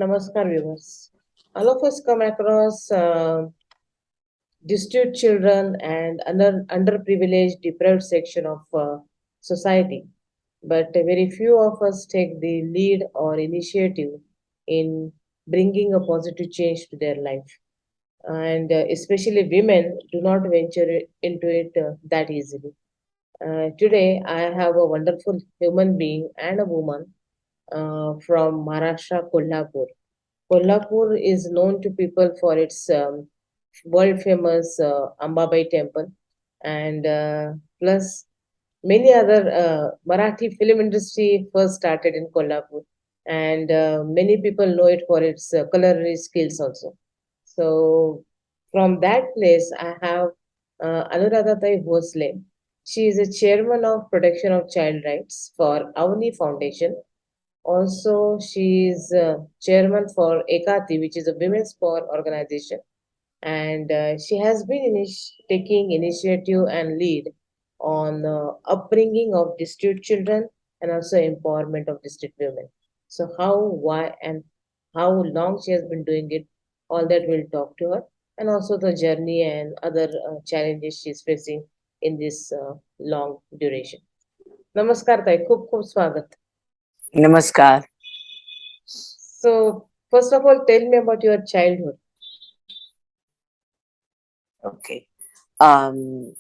Namaskar, viewers. All of us come across destitute children and underprivileged, deprived section of society, but very few of us take the lead or initiative in bringing a positive change to their life. And especially women do not venture into it that easily. Today, I have a wonderful human being and a woman from Maharashtra, Kolhapur. Kolhapur is known to people for its world famous Ambabai temple and plus many other Marathi film industry first started in Kolhapur and many people know it for its culinary skills also. So from that place, I have Anuradha Bhosale. She is a chairman of protection of child rights for Avani Foundation. Also, she is chairman for Ekati, which is a women's power organization, and she has been taking initiative and lead on upbringing of district children and also empowerment of district women. So, how, why, and how long she has been doing it, all that we'll talk to her, and also the journey and other challenges she's facing in this long duration. Namaskar, ताई. खूप खूप स्वागत. Namaskar. So, first of all, tell me about your childhood. Okay. Um,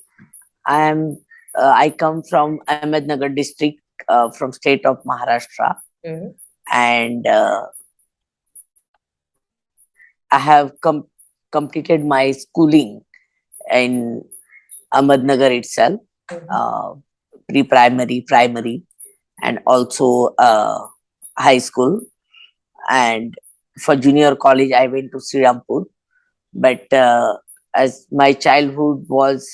I come from Ahmednagar district, from state of Maharashtra, Mhm. and I have completed my schooling in Ahmednagar itself, Mhm. uh, pre-primary, primary, and also high school. And for junior college, I went to Srirampur. But as my childhood was,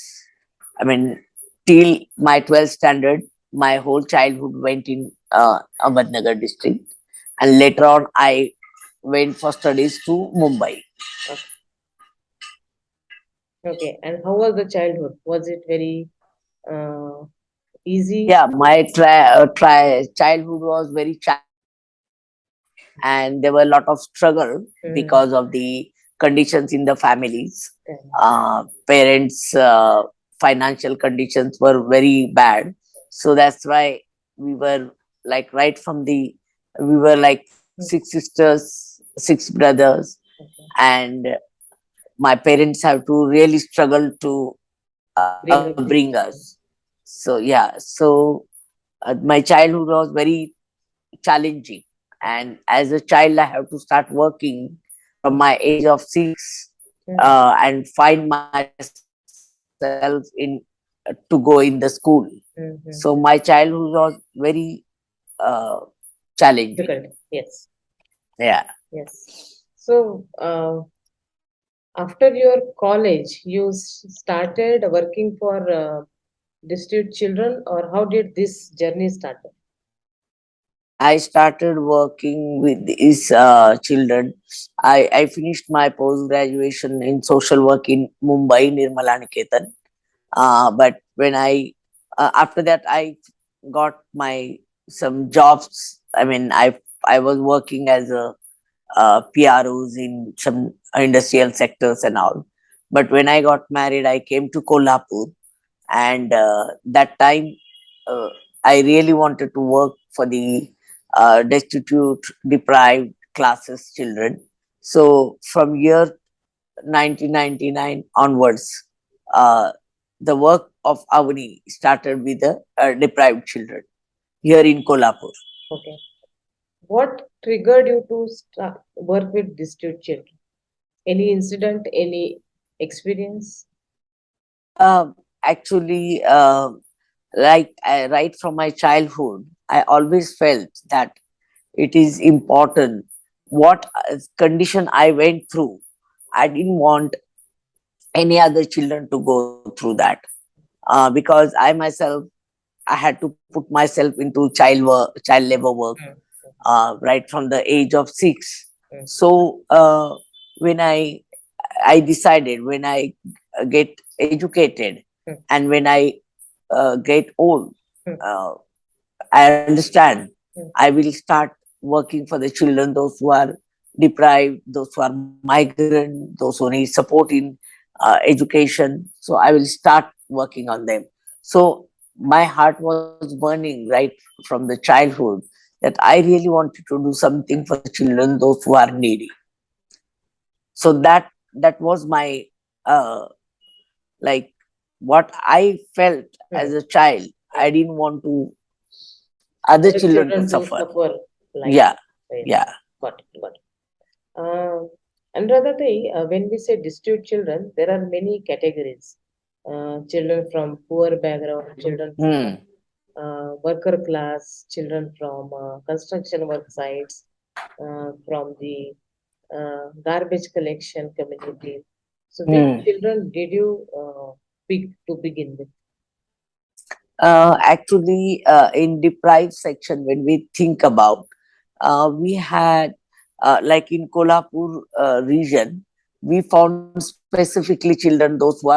I mean, till my 12th standard, my whole childhood went in Ahmednagar district. And later on, I went for studies to Mumbai. Okay, and how was the childhood? Was it very uh, easy? Yeah, my childhood was very challenging, and there were a lot of struggle Mm, because of the conditions in the families. correct. Parents' financial conditions were very bad, so that's why we were like right from the we were like Mm, six sisters, six brothers, okay. and my parents have to really struggle to Bring bring up the us. children. So yeah, so my childhood was very challenging, and as a child, I have to start working from my age of 6, Mm, and find myself in to go in the school. So my childhood mm, was very challenging. difficult. Yes, Yeah. yes. So, after your college, you started working for district children, or how did this journey start? I started working with these children. I finished my post graduation in social work in Mumbai, Nirmala Niketan. But when after that, I got my some jobs. I mean, I was working as a PROs in some industrial sectors and all. But when I got married, I came to Kolhapur, and that time uh, I really wanted to work for the destitute, deprived classes children. So from year 1999 onwards, uh, the work of Avani started with the deprived children here in Kolhapur. Okay. What triggered you to start work with district children? Any incident, any experience? Actually, right from my childhood, I always felt that it is important what condition I went through. I didn't want any other children to go through that, because I myself, I had to put myself into child labor work, Mm, right from the age of 6. mm, So when I decided, when I get educated, mm, and when I get old, mm, uh, I understand mm, I will start working for the children, those who are deprived, those who are migrant, those who need support in education. So I will start working on them. So my heart was burning right from the childhood that I really wanted to do something for children, those who are needy. So that was my uh, like what I felt Hmm. as a child. Hmm. I didn't want to other Other children to children to suffer. suffer like Yeah, that. Yes. yeah. Got it. Got it. And rather, when we say destitute children, there are many categories. Children from poor background, children from Hmm. worker class, children from construction work sites, from the garbage collection community. So, which Hmm. children did you pick to begin with? Actually, in deprived section, when we think about, we had like in Kolhapur region, we found specifically children those who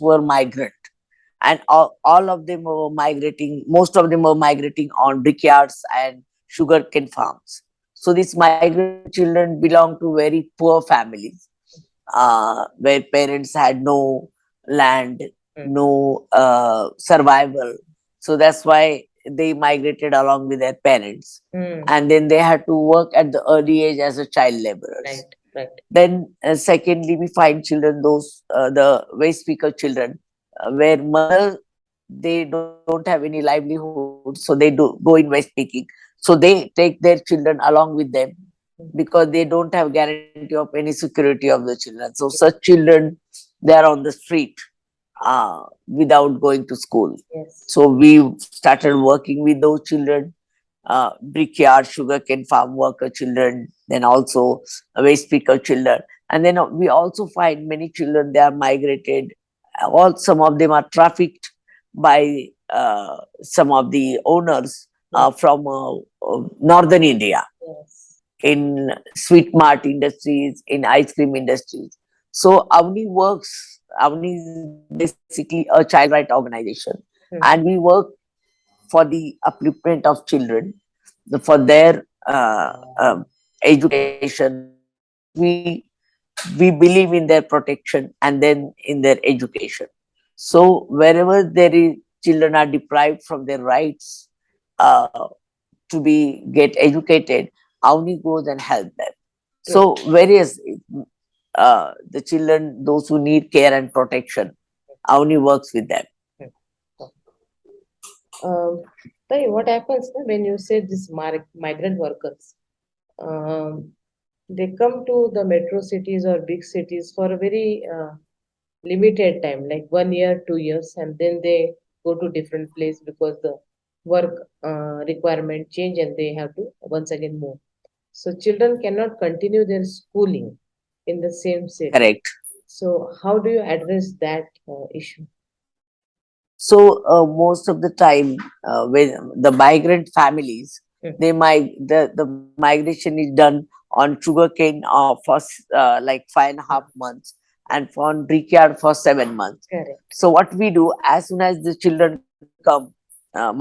were migrant, and all of them were migrating. Most of them were migrating on brickyards and sugarcane farms. So these migrant children belong to very poor families where parents had no land, Hmm. no survival. So that's why they migrated along with their parents. Hmm. And then they had to work at the early age as a child laborers. Right, right. Then, secondly, we find children, those the waste speaker children, where mother they don't have any livelihood, so they do go in waste speaking. So they take their children along with them Hmm. because they don't have guarantee of any security of the children. So such children, they are on the street without going to school. Yes. So we started working with those children, brickyard, sugarcane farm worker children, then also waste picker children. And then we also find many children, they are migrated. All some of them are trafficked by some of the owners Yes. from northern India Yes. in sweet mart industries, in ice cream industries. So Avani is basically a child right organization, and Hmm. we work for the upliftment of children, for their education. We believe in their protection and then in their education. So wherever there is children are deprived from their rights uh, to be get educated, Avni goes and help them. True. So various the children, those who need care and protection, Avni works with them. Hmm. Sai, what happens na, when you say these migrant workers? Um, they come to the metro cities or big cities for a very limited time, like 1 year, 2 years, and then they go to different place because the work requirement change and they have to once again move. So children cannot continue their schooling in the same city. Correct. So how do you address that issue? So most of the time, when the migrant families, Hmm. the migration is done on sugarcane for like 5.5 Ah, months, and for on brickyard for 7 months. correct. So what we do, as soon as the children come,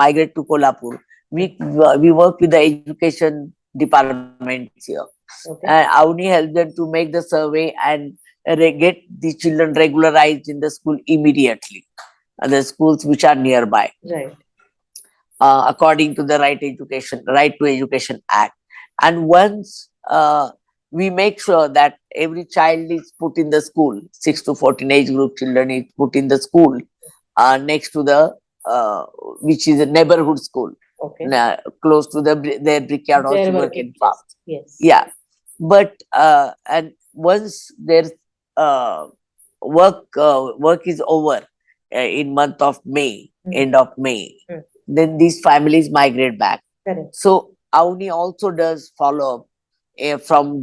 migrate to Kolhapur, Hmm. we work with the education departments here. Okay. Avni helps them to make the survey and get the children regularized in the school immediately, the schools which are nearby, Right. according to the right to education act. And once we make sure that every child is put in the school, 6 to 14 age group children is put in the school next to the uh, which is a neighborhood school, Okay. close to their brickyard or Their working sugarcane farm. place. Yes. Yeah, but and once their uh, work is over in month of May, Hmm. end of May, Hmm. then these families migrate back. Correct. So Avni also does follow up from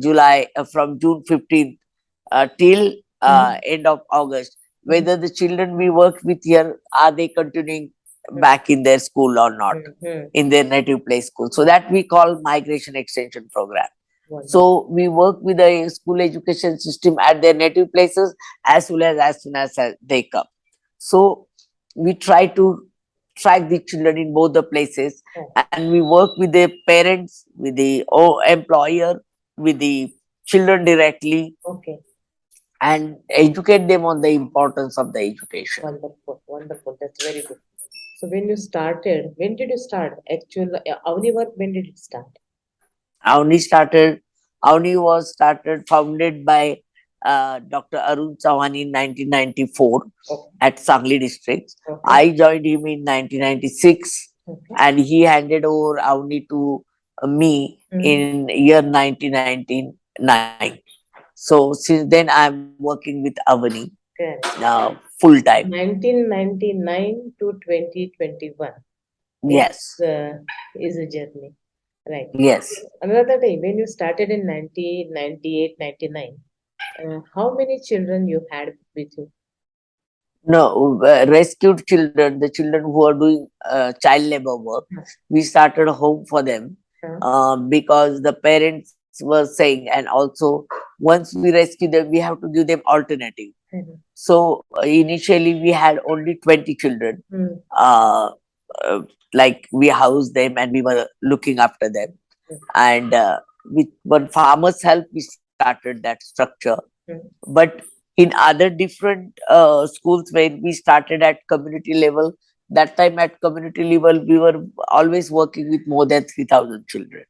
from June 15th till Hmm. end of August, Hmm. whether the children we work with here are they continuing Hmm. back in their school or not, Hmm. Hmm. in their native place school. So that we call migration extension program. Wonderful. So we work with the school education system at their native places as well as soon as they come. So we try to track the children in both the places, Oh, and we work with the parents, with the employer, with the children directly Okay. and educate them on the importance of the education. Wonderful. Wonderful. That's very good. So when did you start actual Avani work? When did it start? Avani started, Avani was started, founded by Dr. Arun Chauhan in 1994 Okay. at Sangli district. Okay. I joined him in 1996 Okay. and he handed over Avani to me Mm. in year 1999. So since then I'm working with Avani Correct. full time. 1999 to 2021 Yes, is a journey. Right. yes. Another day, when you started in 1998, 99, how many children you had with you? No, rescued children, the children who are doing child labor work, Huh. we started a home for them Huh. because the parents were saying, and also once we rescue them, we have to give them alternative. Mhm. So initially we had only 20 children. Mm. Uh, like we housed them and we were looking after them. Mm. And with one farmer's help, we started that structure. Mm. But in other different schools where we started at community level, that time at community level, we were always working with more than 3,000 children.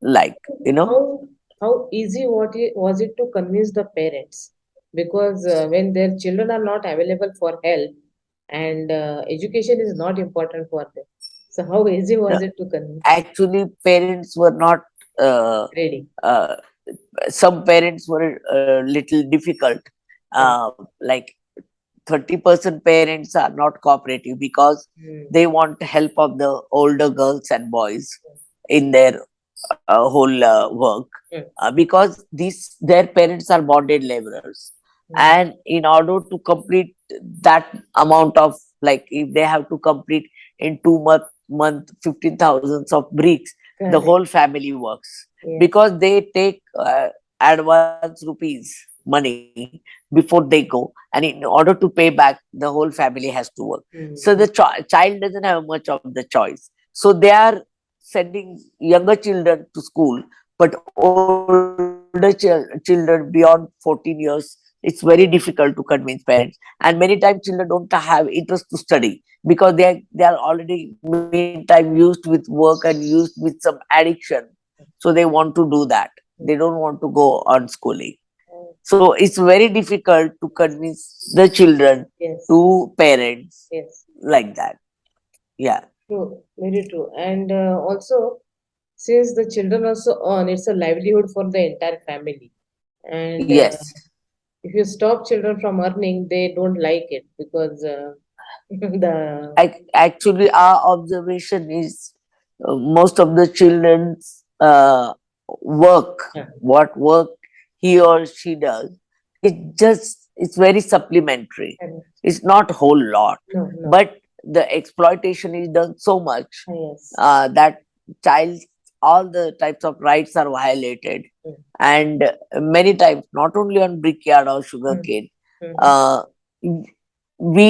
Like, you know, How easy was it to convince the parents? Because when their children are not available for help and education is not important for them. So how easy was no, it to convince? actually, parents were not, uh, Ready. uh, some parents were a little difficult. Correct. Like 30% parents are not cooperative because Mm. they want help of the older girls and boys in their whole work Mm. because these their parents are bonded laborers, Mm. and in order to complete that amount of, like if they have to complete in 2 month 15,000 of bricks, the Correct. whole family works Yes. because they take advance rupees money before they go, and in order to pay back the whole family has to work. So the Mm. child doesn't have much of the choice, so they are sending younger children to school, but older children beyond 14 years, it's very difficult to convince parents. And many times children don't have interest to study because they are already meantime used with work and used with some addiction. So they want to do that. They don't Mm. want to go on schooling. Oh, So it's very difficult to convince the children yes. to parents Yes. like that. Yeah. True. Very true. And also, since the children also earn, it's a livelihood for the entire family. And Yes. if you stop children from earning, they don't like it because the Actually, our observation is most of the children's work, yeah, what work he or she does, it's very supplementary. correct. It's not whole lot, No, no. but the exploitation is done so much Yes. that child, all the types of rights are violated, Mm. and many times not only on brickyard or Mm. sugarcane. Mhm. Uh, we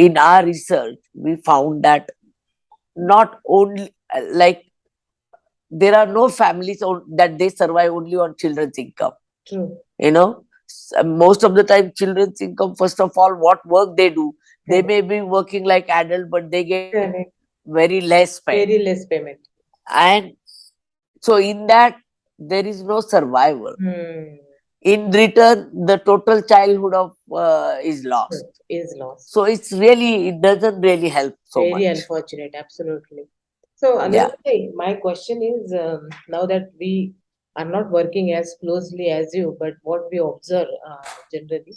in our research we found that not only like there are no families that they survive only on children's income, True. you know. Most of the time children's income, first of all, what work they do, they Correct. may be working like adult but they get Correct. very less pay. Very less payment. And so in that there is no survival. Hmm. In return the total childhood of is lost. Is lost. So it's really, it doesn't really help so Very much. unfortunate. Absolutely. So Yeah. another thing, my question is now that we are not working as closely as you, but what we observe generally,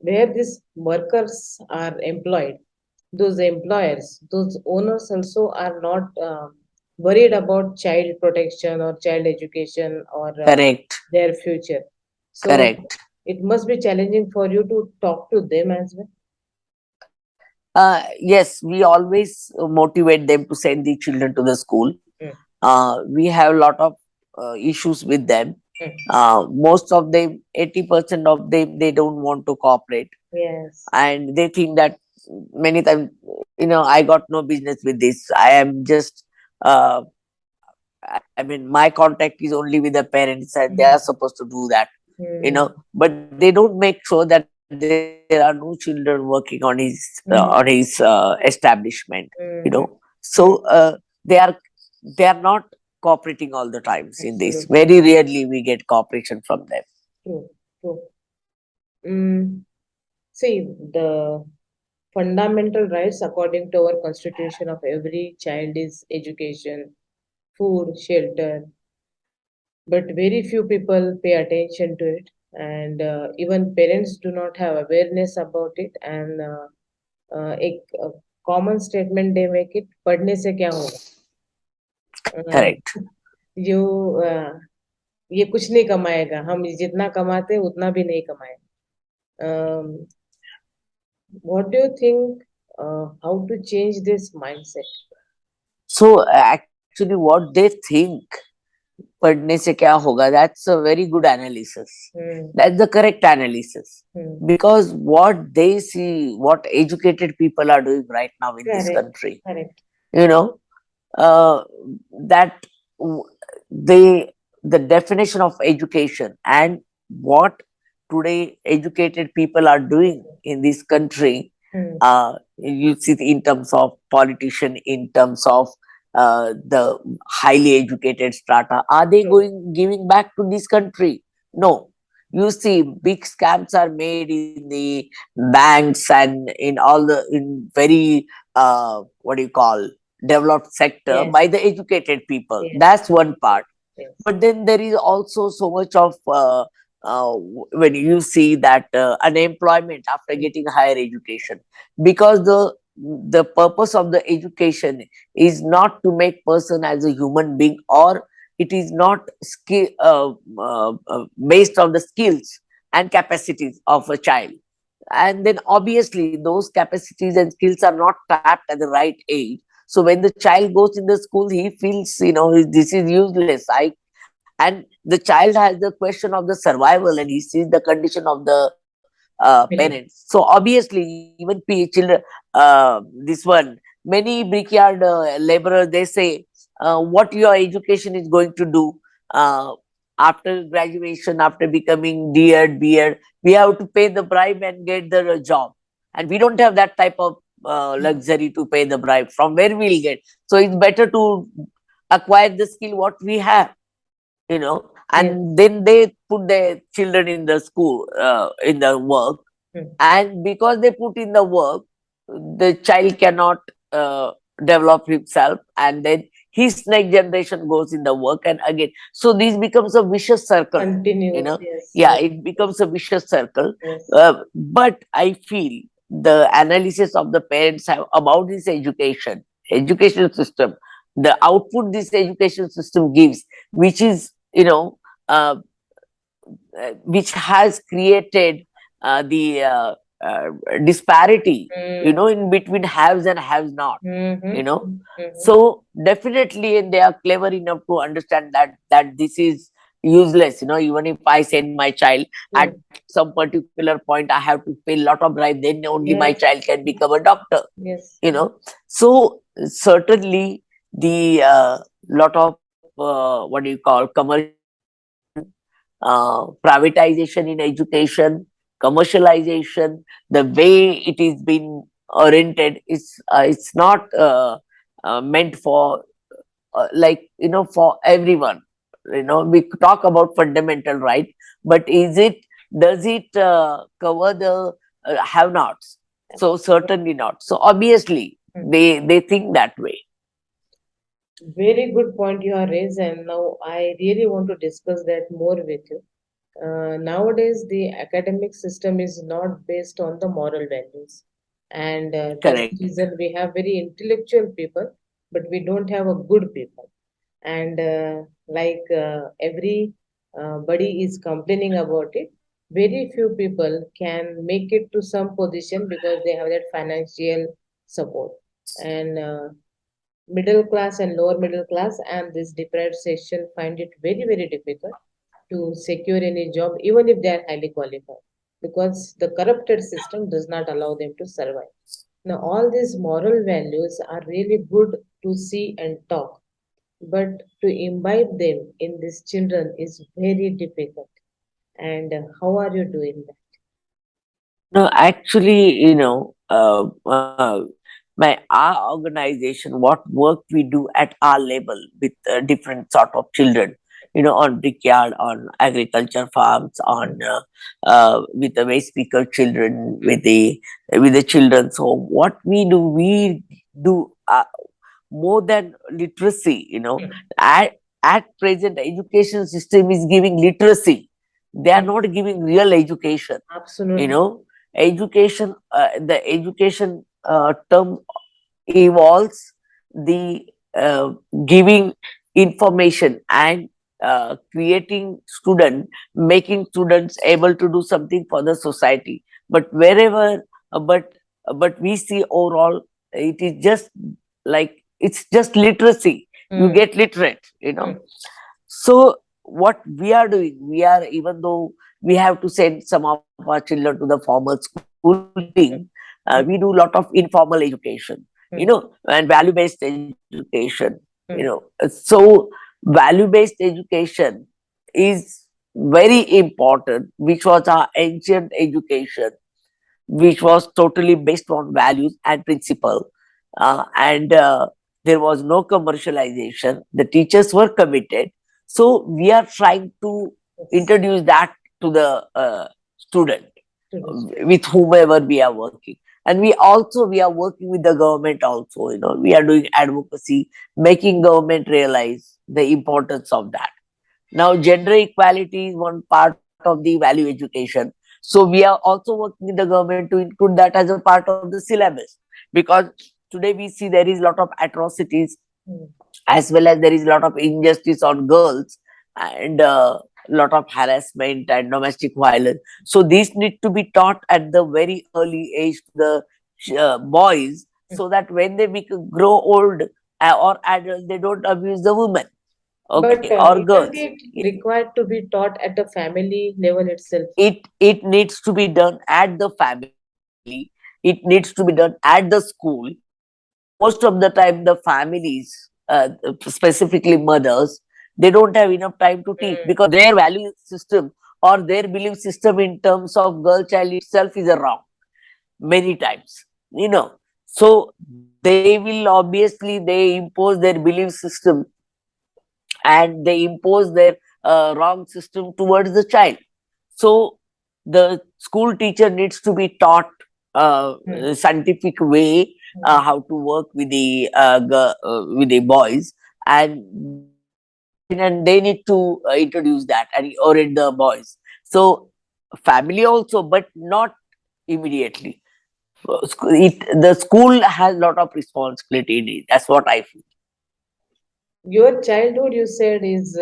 where these workers are employed, those employers, those owners also are not worried about child protection or child education or Correct. their future. So Correct. it must be challenging for you to talk to them as well. Yes, we always motivate them to send the children to the school. Mm. We have a lot of issues with them. Mm. Most of them, 80% of them, they don't want to cooperate. Yes. And they think that many times, I got no business with this. I am just uh, I mean, my contact is only with the parents, and they are Mm, supposed to do that, mm, but they don't make sure that there are no children working on his mm, establishment, mm, so mm, they are they are not cooperating all the times in this. absolutely. Very rarely we get cooperation from them. True, true. Mm, see, the fundamental rights according to our constitution of every child is education, food, shelter, but very few people pay attention to it, and even parents do not have awareness about it. And a common statement they make it, पढ़ने से क्या होगा? Correct. Uh, you ये कुछ नहीं कमाएगा, हम जितना कमाते हैं उतना भी नहीं कमाएगा. What do you think? How to change this mindset? So actually, what they think पढ़ने से क्या होगा, that's a very good analysis. Hmm. That's the correct analysis. Hmm. Because what they see, what educated people are doing right now in this Correct. country, Correct. you know, uh, that w- they, the definition of education and what today educated people are doing in this country, Hmm. you see in terms of politician, in terms of the highly educated strata, are they True. going giving back to this country? No. You see big scams are made in the banks and in all the, in very what do you call, developed sector Yes. by the educated people. Yes. That's one part. Yes. But then there is also so much of when you see that unemployment after Hmm. getting higher education, because the purpose of the education is not to make person as a human being, or it is not based on the skills and capacities of a child. And then obviously those capacities and skills are not tapped at the right age. So when the child goes in the school, he feels, this is useless. And the child has the question of the survival, and he sees the condition of the Believe. parents. So obviously even children, this one, many brickyard laborers, they say, what your education is going to do uh, after graduation, after becoming D.Ed, B.Ed, we have to pay the bribe and get the job. And we don't have that type of luxury to pay the bribe. From where we'll get? So it's better to acquire the skill what we have, Yes. and then they put their children in the school, in the work. Hmm. And because they put in the work, the child cannot uh, develop himself, and then his next generation goes in the work, and again, so this becomes a vicious circle, you Continuous. know Yes. yeah, Yes. it becomes a vicious circle. Yes. But I feel the analysis of the parents have about this education system, the output this education system gives, which is, uh, which has created the disparity, Hmm. in between haves and haves not, you Mm-hmm. know. Mm-hmm. So definitely, and they are clever enough to understand that this is useless. Even if I send my child, at Hmm. some particular point, I have to pay a lot of bribe. Then only my Yes. child can become a doctor. Yes. So certainly the lot of what do you call, commercialization, privatization in education, commercialization, the way it is been oriented is, it's not meant for, for everyone. We talk about fundamental right, but does it cover the have nots? So certainly not. So obviously Hmm. they think that way. Very good point you have raised, and now I really want to discuss that more with you. Nowadays, the academic system is not based on the moral values, and that's the Correct. reason we have very intellectual people, but we don't have a good people. And like every body is complaining about it, very few people can make it to some position because they have that financial support. And middle class and lower middle class and this deprived section find it very very difficult to secure any job even if they are highly qualified because the corrupted system does not allow them to survive. Now all these moral values are really good to see and talk, but to imbibe them in these children is very difficult. And how are you doing that? No, actually, my our organization, what work we do at our level with different sort of children, on brickyard, on agriculture farms, on with the waste speaker children, with the children's home. What we do more than literacy. At present, education system is giving literacy. They are Ab- not giving real education. you Absolutely. know education the education term evolves the giving information and creating student, making students able to do something for the society. But wherever but we see overall, it is just like it's just literacy. You Mm, get literate. mm, So what we are doing, we are, even though we have to send some of our children to the formal schooling, we do a lot of informal education, mm, and value-based education. mm, So value-based education is very important, which was our ancient education, which was totally based on values and principle. And there was no commercialization. The teachers were committed. So we are trying to yes. introduce that to the student To this. with whomever we are working. And we are working with the government also. We are doing advocacy, making government realize the importance of that. Now, gender equality is one part of the value education. So we are also working with the government to include that as a part of the syllabus, because today we see there is a lot of atrocities, Mm. as well as there is a lot of injustice on girls, and a lot of harassment and domestic violence. So these need to be taught at the very early age to the boys, so that when they grow old or adult, they don't abuse the women, But okay, or isn't girls. it required to be taught at the family level itself? It needs to be done at the family, it needs to be done at the school, but most of the time the families, specifically mothers, they don't have enough time to teach, Mm. because their value system or their belief system in terms of girl child itself is a wrong many times. So they will obviously, they impose their belief system, and they impose their wrong system towards the child. So the school teacher needs to be taught Mm. scientific way, Mm. how to work with the with the boys, and and they need to introduce that and orient the boys. So family also, but not immediately. The school has a lot of responsibility in it. That's what I feel. Your childhood, you said, is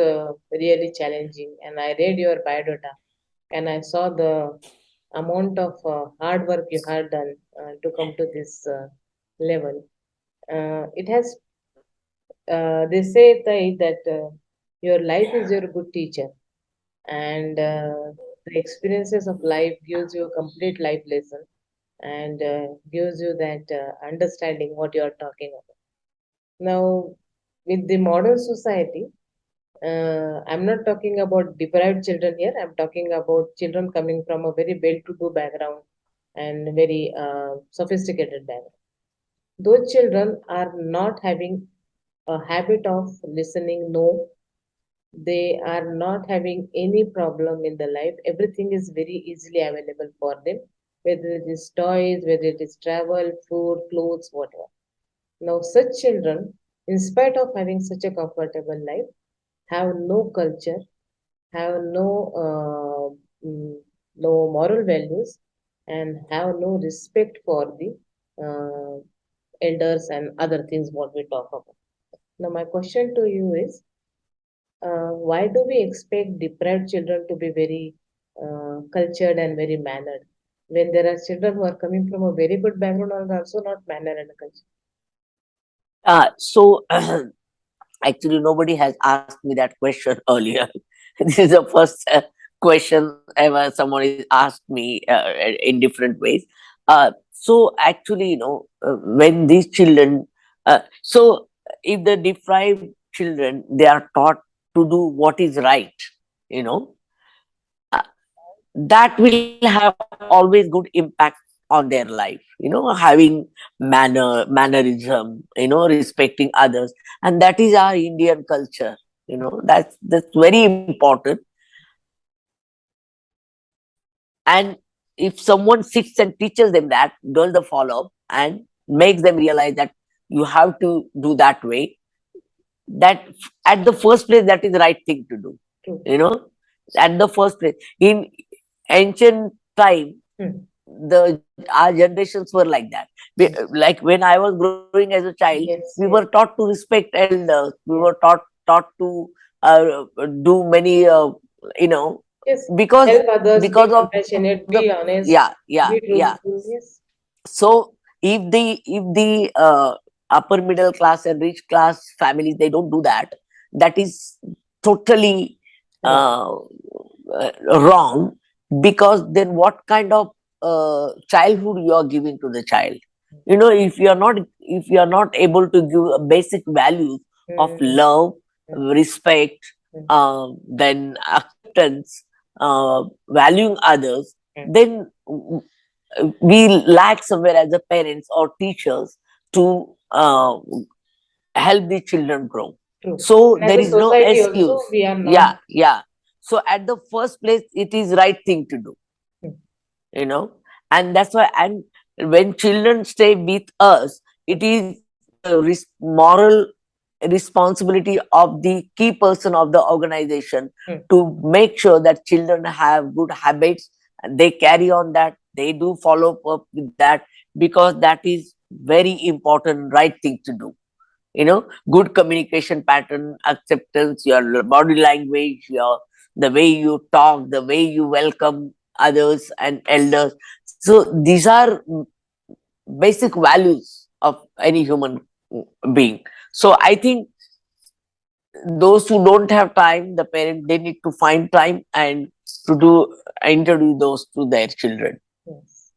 really challenging, and I read your biodata, and I saw the amount of hard work you had done to come to this level. It has, they say that your life is your good teacher, and the experiences of life gives you a complete life lesson and gives you that understanding what you are talking about. Now, with the modern society, I'm not talking about deprived children here. I'm talking about children coming from a very well-to-do background and very sophisticated background. Those children are not having a habit of listening no. They are not having any problem in the life. Everything is very easily available for them, whether it is toys, whether it is travel, food, clothes, whatever. Now, such children, in spite of having such a comfortable life, have no culture, have no moral values, and have no respect for the uh, elders and other things what we talk about. Now, my question to you is, why do we expect deprived children to be very cultured and very mannered when there are children who are coming from a very good background and are also not mannered and cultured? So actually, nobody has asked me that question earlier. This is the first question ever someone is asked me in different ways. So actually, when these children, so if the deprived children, they are taught to do what is right, you know, uh, that will have always good impact on their life, having mannerism, respecting others. And that is our Indian culture, that's very important. And if someone sits and teaches them that, does the follow up, and makes them realize that you have to do that way, that at the first place, that is the right thing to do, True. you know at the first place. In ancient time, Hmm. the our generations were like that. Hmm. Like when I was growing as a child, we Yes, were yes, taught to respect elders. We were yes, taught to do many, yes. because Help others, be of the compassionate, be yeah, honest, yeah, yeah. be truthful. Yes. So if the upper middle class and rich class families, they don't do that, that is totally Wrong. uh, wrong. Because then what kind of childhood you are giving to the child? If you are not able to give a basic values of Hmm. love, Hmm. respect, Hmm. then acceptance, valuing others, Hmm. then we lack somewhere as a parents or teachers to help the children grow. True. So And as there a is no society also, excuse. we are not. Yeah, yeah. So at the first place, it is right thing to do, Hmm. you know and that's why. And when children stay with us, it is the moral responsibility of the key person of the organization Hmm. to make sure that children have good habits, and they carry on that, they do follow up with that, because that is very important, right thing to do. Good communication pattern, acceptance, your body language, your the way you talk, the way you welcome others and elders. So these are basic values of any human being. So I think those who don't have time, the parent, they need to find time and to do introduce those to their children. Yes.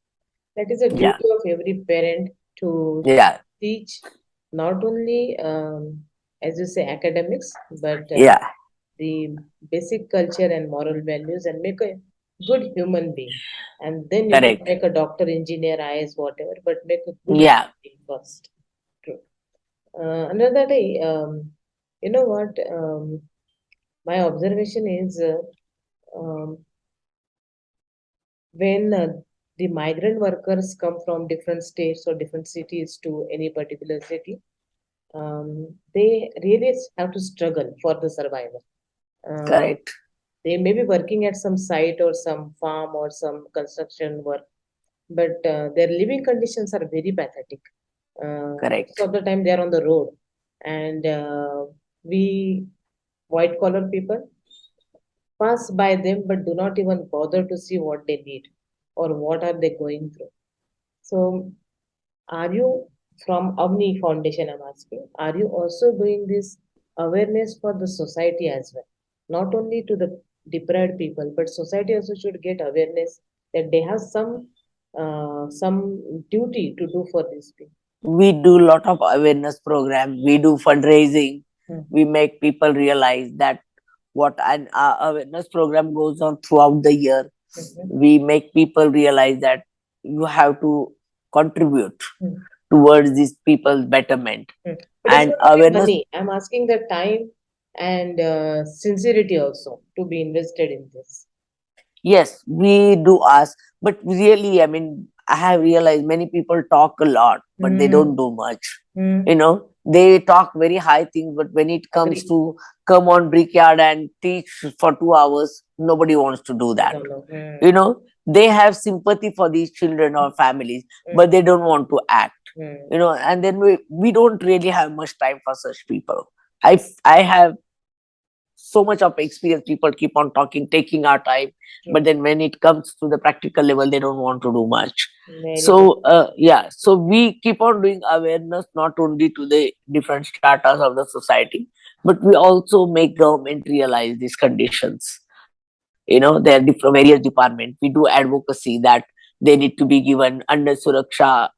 That is a Yeah, duty of every parent to yeah, teach not only, as you say, academics, but yeah. the basic culture and moral values and make a good human being. And then you can Correct. make a doctor, engineer, IS, whatever, but make a good Yeah, human being first. True. Another day, you know what? My observation is um, when the migrant workers come from different states or different cities to any particular city, they really have to struggle for the survival. Uh, correct, they may be working at some site or some farm or some construction work, but their living conditions are very pathetic. Most correct, of the time, they are on the road, and we white collar people pass by them but do not even bother to see what they need or what are they going through. So, are you from Avni Foundation? I'm asking, are you also doing this awareness for the society as well? Not only to the deprived people, but society also should get awareness that they have some duty to do for these people. we do lot of awareness program, we do fundraising, Hmm. we make people realize that what an awareness program goes on throughout the year. Mhm. We make people realize that you have to contribute Hmm. towards these people's betterment. Hmm. But it's And not only awareness, money. I'm asking the time and sincerity also to be invested in this. yes, we do ask, but really, I mean, I have realized many people talk a lot, but they Hmm. don't do much. Hmm. They talk very high things, but when it comes Agree. to come on brickyard and teach for 2 hours, nobody wants to do that. No, no. Hmm. They have sympathy for these children or families, Hmm. but they don't want to act. Hmm. And then we don't really have much time for such people. I have so much of experience. People keep on talking, taking our time, but True. then when it comes to the practical level, they don't want to do much. Very good. So yeah, so we keep on doing awareness not only to the different stratas of the society, but we also make government realize these conditions. There are different various departments. We do advocacy that they need to be given under suraksha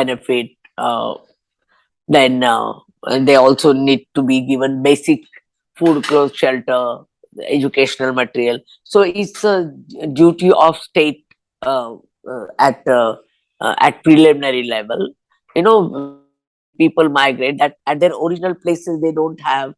benefit, then They also need to be given basic food, clothes, shelter, educational material. So it's a duty of state uh, at preliminary level. When people migrate, that at their original places they don't have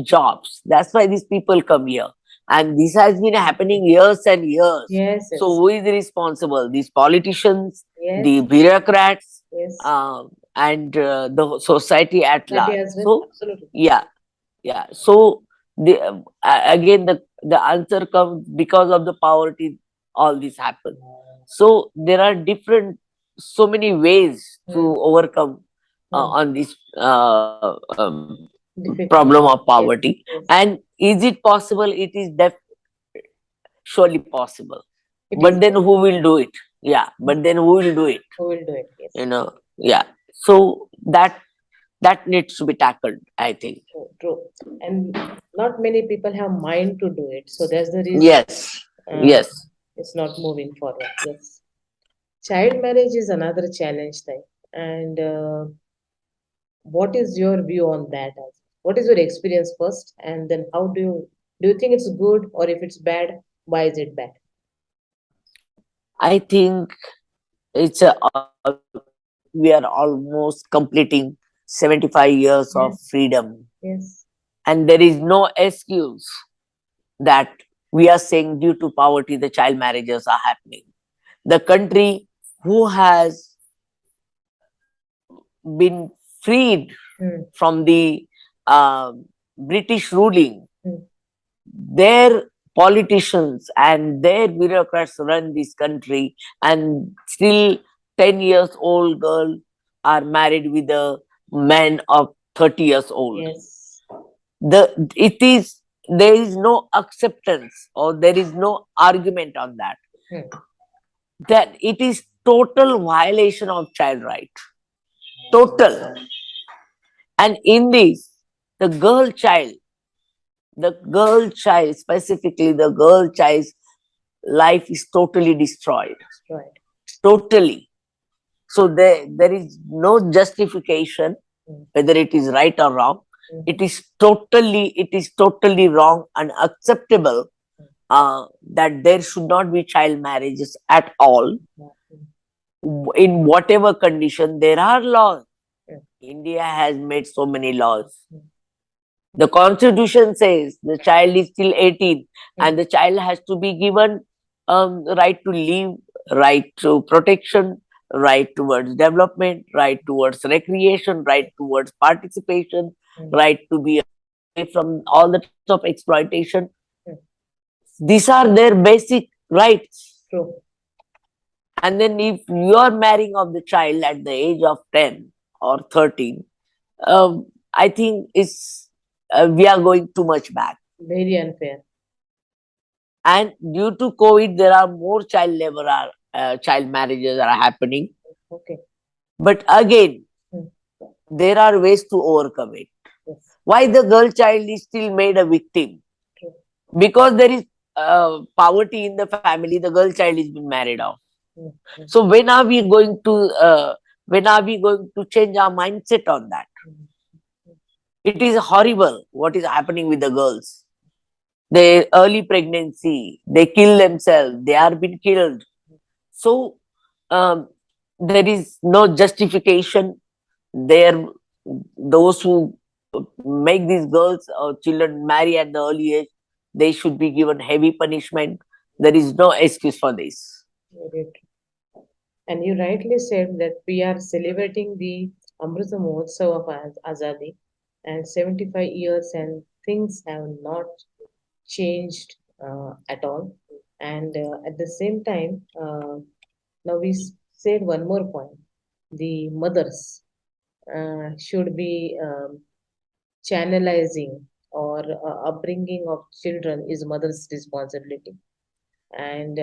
jobs. That's why these people come here, and this has been happening years and years. Yes, So yes, who is responsible? These politicians, the yes, bureaucrats, yes. uh, and the society at That large. as well, So absolutely. yeah, yeah. So again, the answer comes because of the poverty. All this happen. So there are different, so many ways to Hmm. overcome Hmm. on this problem Difficult. of Yes, poverty. yes. And is it possible? It is surely possible. It But is. then who will do it? Yeah. Hmm. But then who will do it? Who will do it? You Yes. know. Yeah. So that needs to be tackled, I think. True, true. And not many people have mind to do it. So that's the reason Yes. uh, Yes. it's not moving forward. Yes. Child marriage is another challenge thing. And what is your view on that? What is your experience first? And then how do you think it's good, or if it's bad, why is it bad? I think we are almost completing 75 years of Yes, freedom, yes, and there is no excuse that we are saying due to poverty the child marriages are happening. The country who has been freed hmm, from the uh, British ruling, hmm, their politicians and their bureaucrats run this country, and still 10 years old girl are married with a man of 30 years old. yes, There is no acceptance, or there is no argument on that, hmm, that it is total violation of child right, total. And in this, the girl child, specifically the girl child's life is totally destroyed. right. Totally. So there is no justification Hmm, whether it is right or wrong. mhm, It is totally wrong and acceptable that there should not be child marriages at all. hmm, In whatever condition, there are laws. hmm, India has made so many laws. hmm, The constitution says the child is still 18, hmm, and the child has to be given right to live, right to protection, right towards development, right towards recreation, right towards participation, hmm, right to be away from all the types of exploitation. hmm. These are their basic rights. True. And then if you are marrying of the child at the age of 10 or 13, I think we are going too much back. Very unfair. And due to COVID, there are more child marriages are happening. Okay. But again, Hmm, there are ways to overcome it. yes. Why the girl child is still made a victim? True. Because there is poverty in the family, the girl child is being married off. Hmm, hmm, So when are we going to change our mindset on that? hmm, It is horrible what is happening with the girls. Their early pregnancy, they kill themselves, they are being killed. So um, there is no justification there. Those who make these girls or children marry at the early age, they should be given heavy punishment. There is no excuse for this. very true. And you rightly said that we are celebrating the Amrita Mahotsav of Azadi and 75 years, and things have not changed at all. And at the same time, now said one more point: the mothers should be channelizing, or upbringing of children is mother's responsibility, and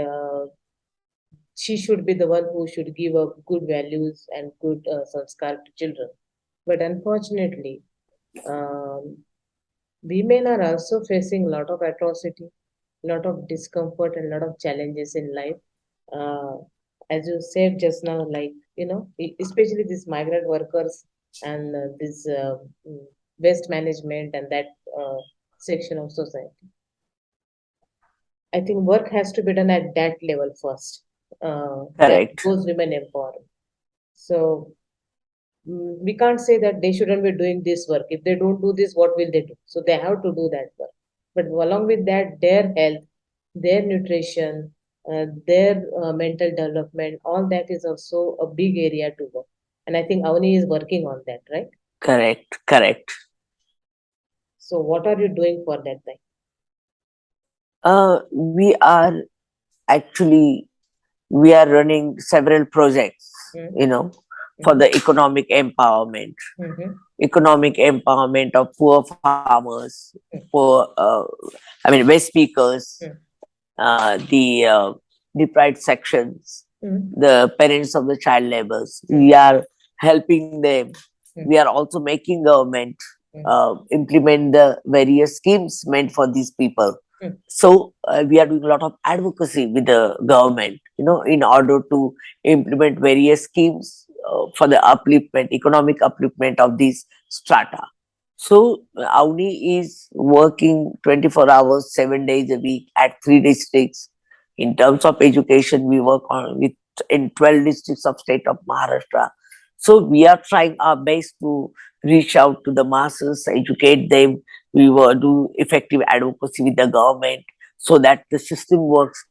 she should be the one who should give up good values and good sanskar to children. But unfortunately, um, women are also facing a lot of atrocity, lot of discomfort, and lot of challenges in life. Uh, as you said just now, like especially these migrant workers. and this waste management and that uh, section of society. I think work has to be done at that level first. That Correct. those women empower. So we can't say that they shouldn't be doing this work. If they don't do this, what will they do? So they have to do that work. But along with that, their health, their nutrition, their mental development, all that is also a big area to work. And I think Avani is working on that, right? Correct. Correct. So what are you doing for that thing? We are actually we are running several projects, Mm-hmm. you know, for the Mm-hmm. economic empowerment of poor farmers, poor, I mean, waste speakers, the deprived sections, Mm-hmm. the parents of the child laborers. Mm-hmm. We are helping them. We Mm-hmm. are also making government implement the various schemes meant for these people. Mm-hmm. So we are doing a lot of advocacy with the government, in order to implement various schemes for the upliftment, economic upliftment of these strata. So Avni is working 24 hours, 7 days a week at 3 districts. In terms of education, we work on with in 12 districts of state of Maharashtra. So we are trying our best to reach out to the masses, educate them. We will do effective advocacy with the government so that the system works.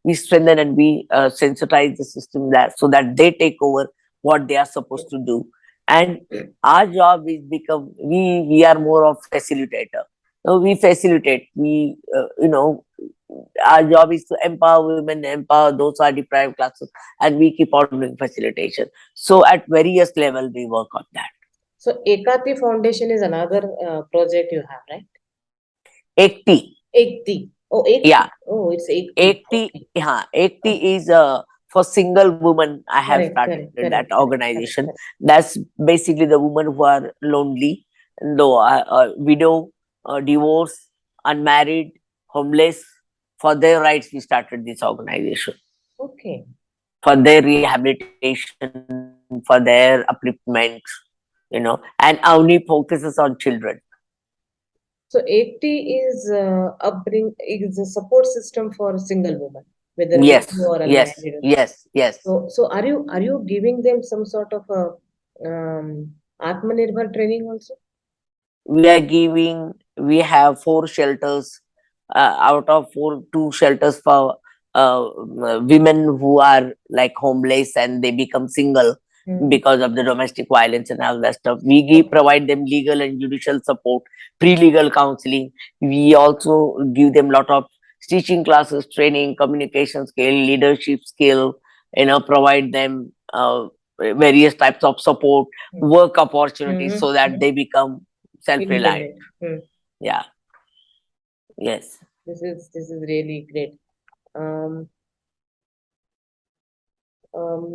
We strengthen and we sensitize the system that so that they take over what they are supposed to do. And our job is become we are more of facilitator. No, we facilitate. Our job is to empower women, empower those who are deprived classes, and we keep on doing facilitation. So at various level, we work on that. So Ekati Foundation is another project you have, right? Ekti, Ekti. Oh, Ekti. yeah, Oh, it's Ekti. Ekti, Okay. yeah, Uh, Ekti is for single women. I have correct, started correct, that correct, correct, correct, organization. correct. That's basically the women who are lonely, though widow, divorced, unmarried, homeless. For their rights, we started this organization Okay. for their rehabilitation, for their upliftment, and only focuses on children. So Ekti is is a support system for single women, whether widow Yes, or yes, unmarried. yes, yes. So are you giving them some sort of a Atmanirbhar training also? We are giving, we have 4 shelters, out of 2 shelters for women who are like homeless and they become single Mm-hmm. because of the domestic violence and all that stuff. We Okay. provide them legal and judicial support, pre-legal counseling. We also give them lot of teaching classes, training, communication skill, leadership skill, provide them various types of support, work opportunities, so that Mm-hmm. they become self-reliant. Independent. Hmm. Yeah. Yes. This is really great. Um,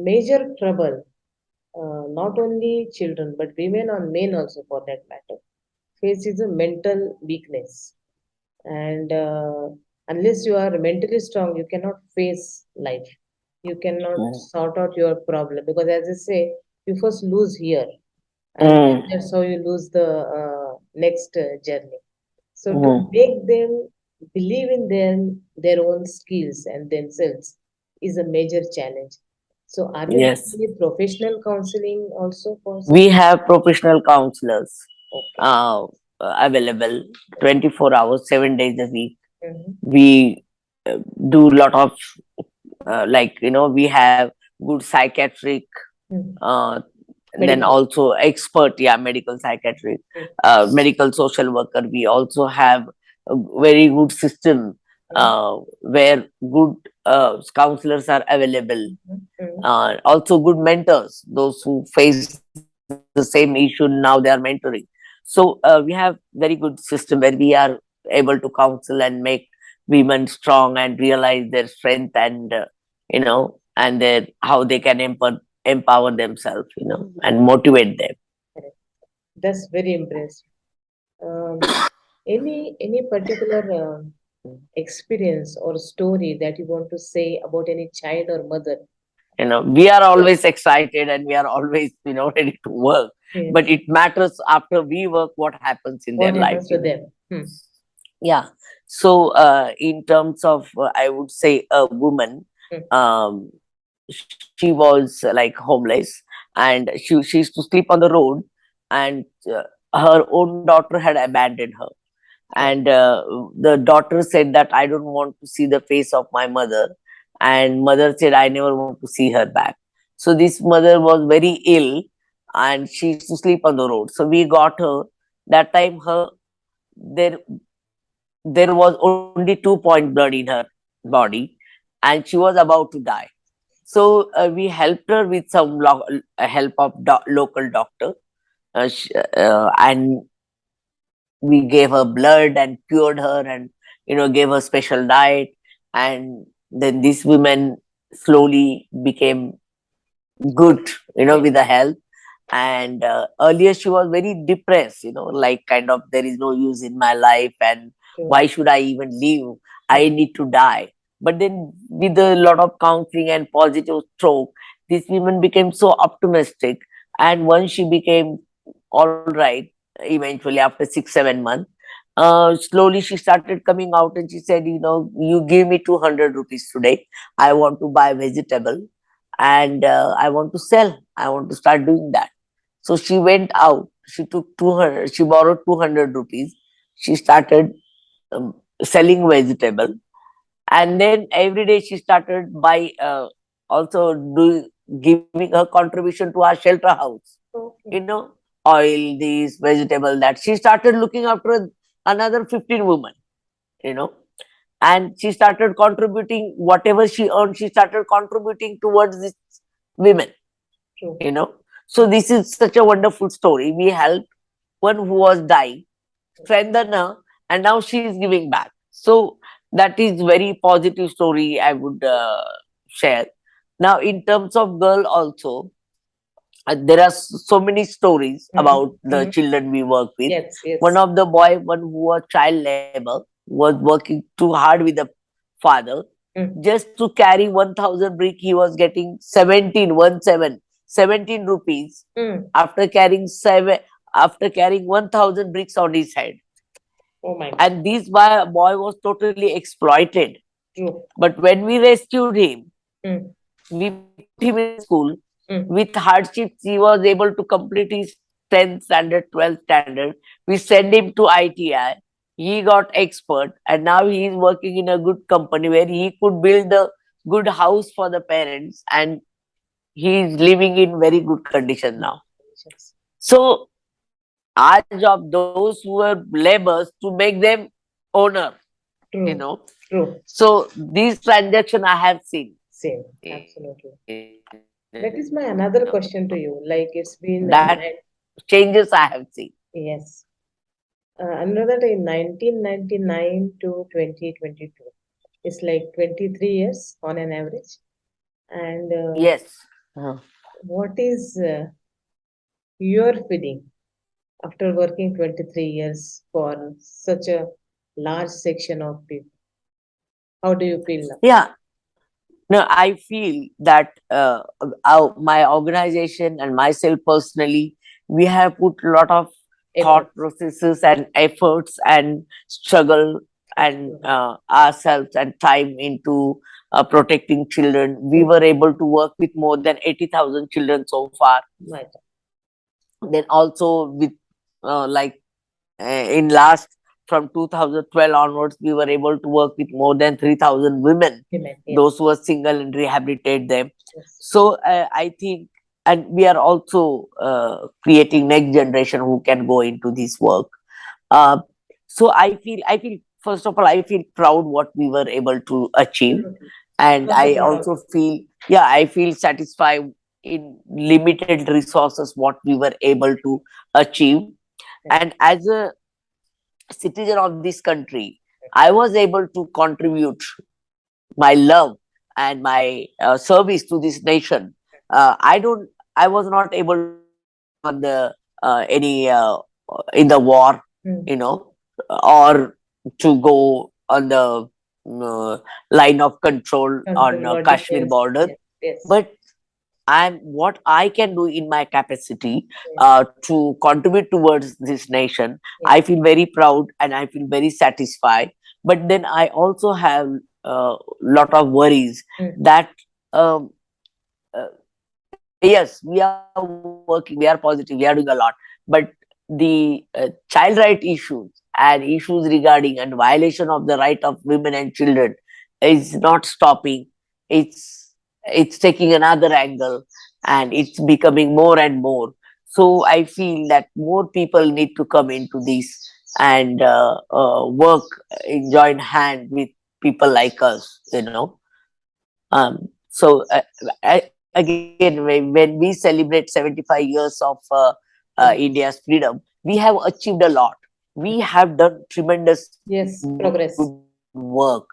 Major trouble, not only children but women or men also for that matter, faces a mental weakness. And unless you are mentally strong, you cannot face life. You cannot Mm. sort out your problem because, as I say, you first lose here, and then Mm. that's how you lose the next journey. So to Mm. make them believe in their own skills and themselves is a major challenge. So are you doing Yes. any professional counseling also for such? We have professional counselors Okay. uh, available 24 hours, 7 days a week. Mm-hmm. We do lot of, we have good psychiatric, Mm-hmm. uh, then Medical. also expert, yeah, medical psychiatric, Mm-hmm. medical social worker. We also have a very good system where good counselors are available, Mm-hmm. also good mentors, those who face the same issue now they are mentoring. So we have very good system where we are able to counsel and make women strong and realize their strength, and and how they can empower themselves, and motivate them. Correct. That's very impressive. Um, any particular experience or story that you want to say about any child or mother? We are always excited and we are always ready to work but Yes. it matters after we work what happens in their What life, happens to them? yeah. So in terms of I would say a woman, Hmm. um she was like homeless, and she used to sleep on the road, and her own daughter had abandoned her, Oh, and the daughter said that I don't want to see the face of my mother, and mother said I never want to see her back. So this mother was very ill, and she used to sleep on the road, so we got her. That time her there there was only 2 point blood in her body, and she was about to die. So we helped her with some help of local doctor, and we gave her blood and cured her, and gave her special diet. And then this woman slowly became good, yeah, with the health. And earlier she was very depressed, like kind of there is no use in my life, and true. why should I even live, Hmm. I need to die. But then with a lot of counseling and positive stroke, this woman became so optimistic. And once she became all right, eventually after 6 7 months, slowly she started coming out, and she said, you give me 200 rupees today, I want to buy vegetable, and I want to sell, I want to start doing that. So she went out. She took 200. She borrowed 200 rupees. She started selling vegetable, and then every day she started by also doing giving her contribution to our shelter house. You Okay. know, oil, this vegetable, that. She started looking after another 15 women. You know, and she started contributing whatever she earned. She started contributing towards these women. True. You know, so Hmm. this is such a wonderful story. We helped one who was dying, strengthen her, and now she is giving back. So that is very positive story I would share. Now, in terms of girl also, there are so many stories Hmm. about the Hmm. children we work with. Yes, One yes. of the boy, one who was child labor, was working too hard with the father. Hmm. Just to carry 1,000 brick, he was getting 17 rupees Hmm. after carrying 1,000 bricks on his head. Oh my God. And this boy was totally exploited. True. But when we rescued him, Hmm. we put him in a school. Hmm. With hardships, he was able to complete his 10th standard, 12th standard. We send him to ITI. He got expert, and now he is working in a good company where he could build a good house for the parents, and he is living in very good condition now. Yes. So our job, those who were laborers, to make them owner, True. True. So these transaction I have seen. Same. Absolutely. That is my That another question to you. Like it's been changes I have seen. yes. Another day, 1999 to 2022. It's like 23 years on an average. And Yes. what is your feeling after working 23 years for such a large section of people? How do you feel now? Yeah. No, I feel that my organization and myself personally, we have put a lot of thought Efforts. processes and efforts and struggle and Absolutely. ourselves and time into protecting children. We Mm. were able to work with more than 80,000 children so far. My God. Then also with like in last, from 2012 onwards, we were able to work with more than 3,000 women, Women. those Yes. who were single, and rehabilitate them. Yes. So I think, and we are also creating next generation who can go into this work. Uh, so I feel first of all, I feel proud what we were able to achieve, Absolutely. I'm and also I proud of also you. feel, yeah, I feel satisfied in limited resources what we were able to achieve. Yes. And as a citizen of this country, I was able to contribute my love and my service to this nation. I was not able to fight on the any in the war, Mm. you know, or to go on the uh, line of control on Control or Kashmir defense. border. Yes. Yes. But I'm what I can do in my capacity Yes. to contribute towards this nation. I Yes. feel very proud and I feel very satisfied. But then I also have a lot of worries Mm. that um, yes, we are working, we are positive, we are doing a lot, but the child right issues and issues regarding and violation of the right of women and children is not stopping. It's taking another angle and it's becoming more and more. So I feel that more people need to come into this and work in joint hand with people like us, Again, when we celebrate 75 years of India's Progress. freedom, we have achieved a lot. We have done tremendous good Yes. work. Progress.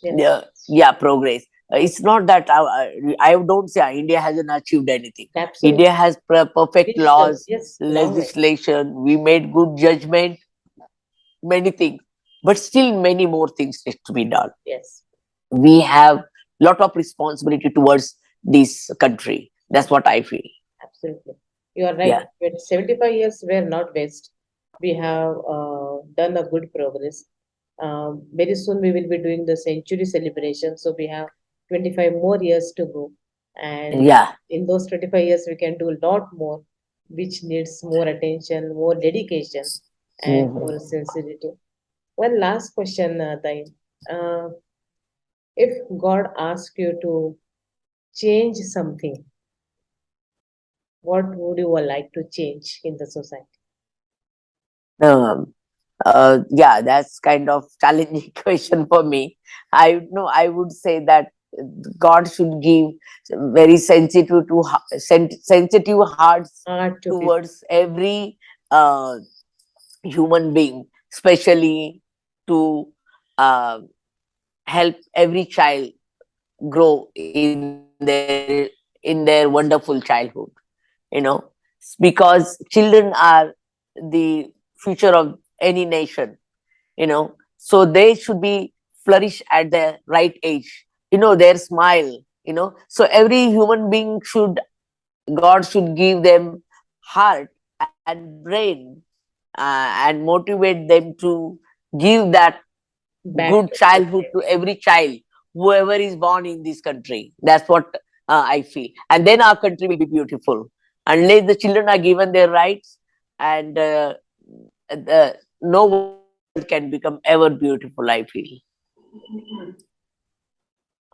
Yeah, Yes. progress. It's not that I don't say India hasn't achieved anything. India Absolutely. has perfect Reached laws, yes, long way. legislation. We made good judgment, many things, but still many more things need to be done. Yes. We have lot of responsibility towards this country. That's what I feel. Absolutely. You are right. Yeah, But 75 years were not waste. We have done a good progress. Very soon we will be doing the century celebration. So we have 25 more years to go. And yeah. in those 25 years, we can do a lot more, which needs more attention, more dedication, and more Mhm. sincerity. One last question, Tain. Uh, if God asked you to change something, what would you like to change in the society? Um, yeah, that's kind of challenging question for me. I know I would say that God should give very sensitive to sensitive hearts Art to people. towards every uh, human being, especially to uh, help every child grow in their wonderful childhood. You know, because children are the future of any nation. So they should be flourish at the right age. Their smile. So every human being should God should give them heart and brain and motivate them to give that Back good to the childhood to society. every child, whoever is born in this country. That's what I feel. And then our country will be beautiful. Unless the children are given their rights, and no world can become ever beautiful, I feel.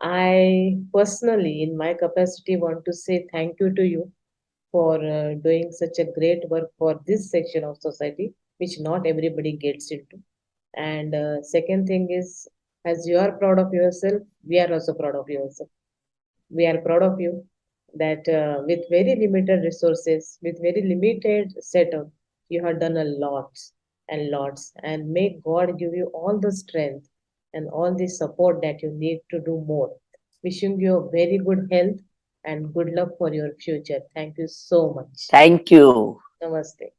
I personally, in my capacity, want to say thank you to you for doing such a great work for this section of society, which not everybody gets into. And second thing is, as you are proud of yourself, we are also proud of yourself. We are proud of you that with very limited resources, with very limited setup, you have done a lot and lots. And may God give you all the strength and all the support that you need to do more. Wishing you a very good health and good luck for your future. Thank you so much. Thank you. Namaste.